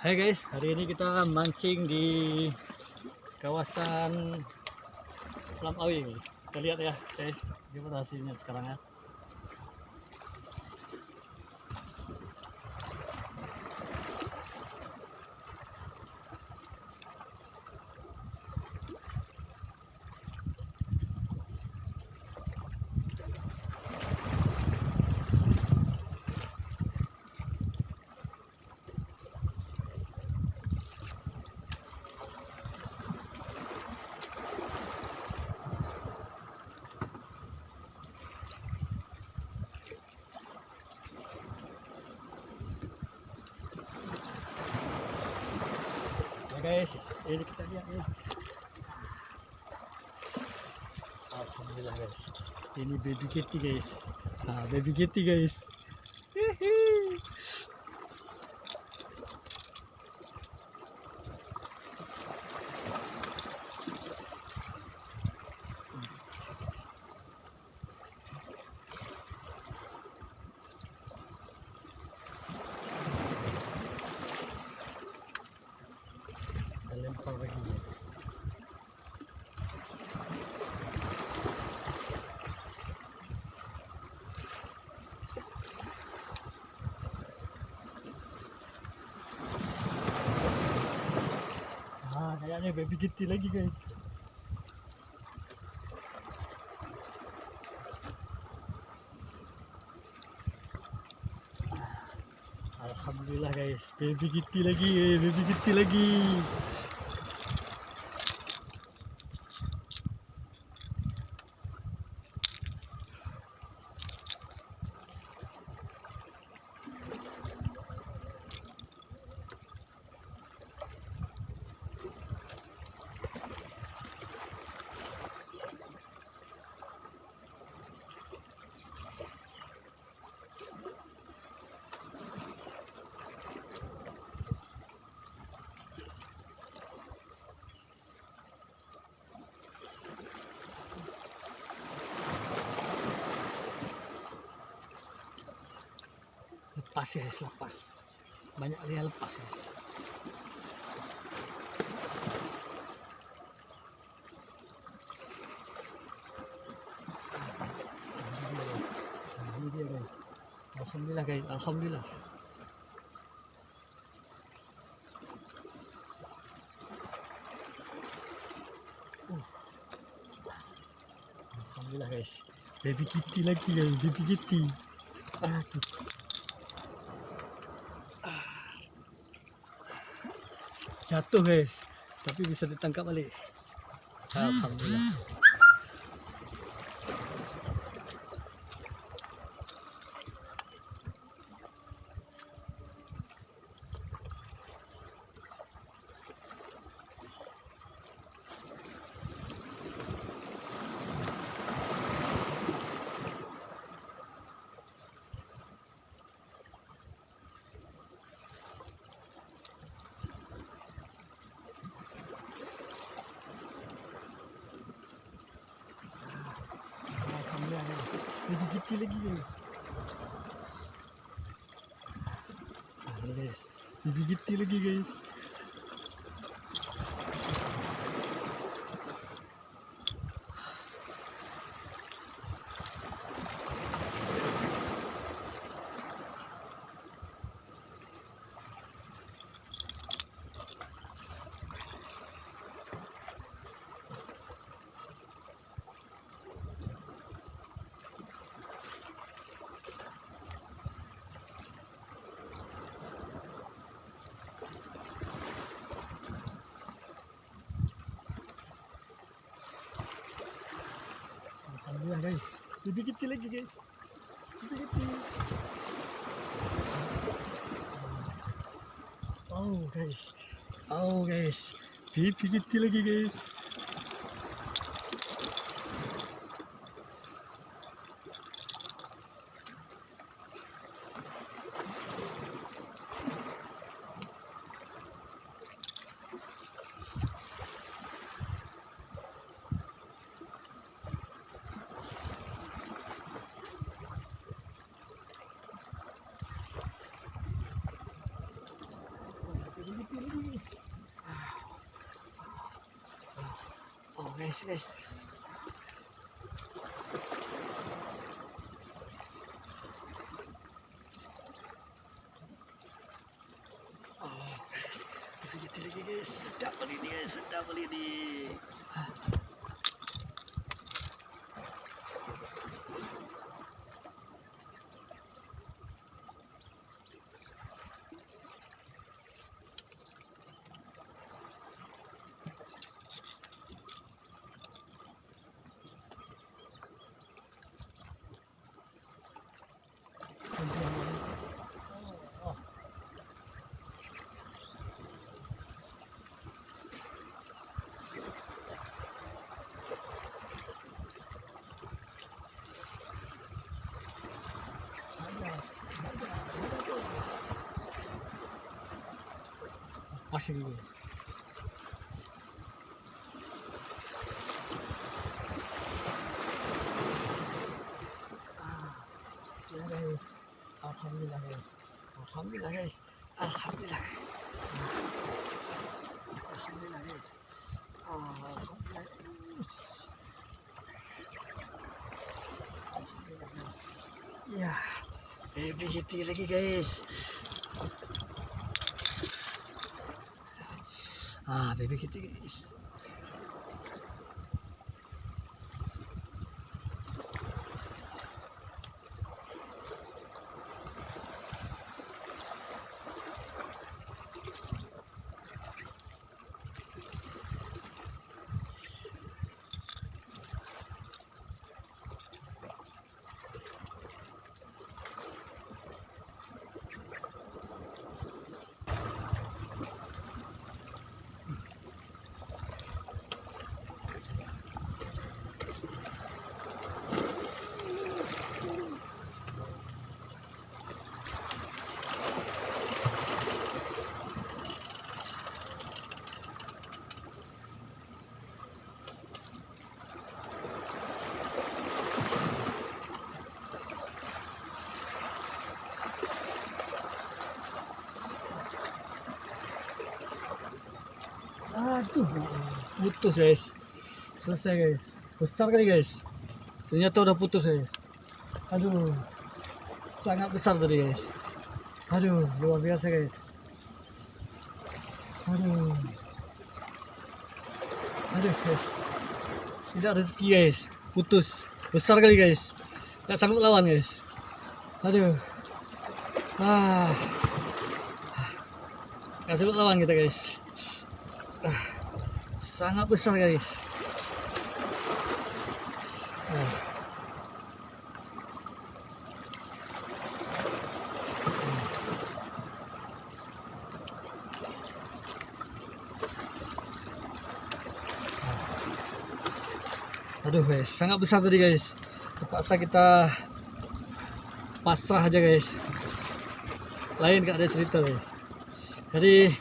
Hai guys, hari ini kita mancing di kawasan Lamawi. Kita lihat ya guys, gimana hasilnya sekarang ya. Guys, ini kita lihat ya. Alhamdulillah guys, ini baby kitty guys. Nah, baby kitty guys. Lempar lagi guys. Kayaknya baby kitty lagi guys. Alhamdulillah guys, baby kitty lagi, baby kitty lagi. Lepas ya guys, lepas. Banyak lihat lepas guys. Ini dia guys. Alhamdulillah guys, alhamdulillah. Alhamdulillah guys. Baby kitty lagi guys, baby kitty. Jatuh guys, tapi bisa ditangkap balik. Alhamdulillah. Baby kitty lagi guys. Guys, baby kitty lagi guys. Alhamdulillah guys, baby kitty lagi guys, baby kitty. Oh guys, baby kitty lagi guys. guys. Oh guys, begitu lagi guys, sedap kali ini guys, sedap kali ini. Pas ini guys. Ya guys, alhamdulillah guys, alhamdulillah guys, alhamdulillah, alhamdulillah guys, alhamdulillah, alhamdulillah guys. Ya, baby hiti lagi guys. Baby hiti guys. Aduh, putus guys. Selesai guys. Besar kali guys. Ternyata udah putus guys. Aduh, sangat besar tadi guys. Aduh, luar biasa guys. Aduh, guys. Tidak rezeki guys. Putus. Besar kali guys. Tak sanggup lawan guys. Aduh. Gak sanggup lawan kita guys. Sangat besar guys. Aduh guys, sangat besar tadi guys. Terpaksa kita pasrah aja guys. Lain gak ada cerita guys. Jadi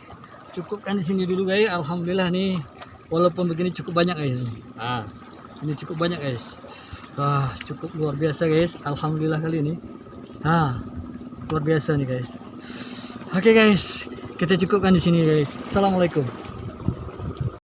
cukupkan di sini dulu guys. Alhamdulillah nih, walaupun begini cukup banyak guys. Ini cukup banyak guys. Wah, cukup luar biasa guys. Alhamdulillah kali ini. Luar biasa nih guys. Oke guys, kita cukupkan di sini guys. Assalamualaikum.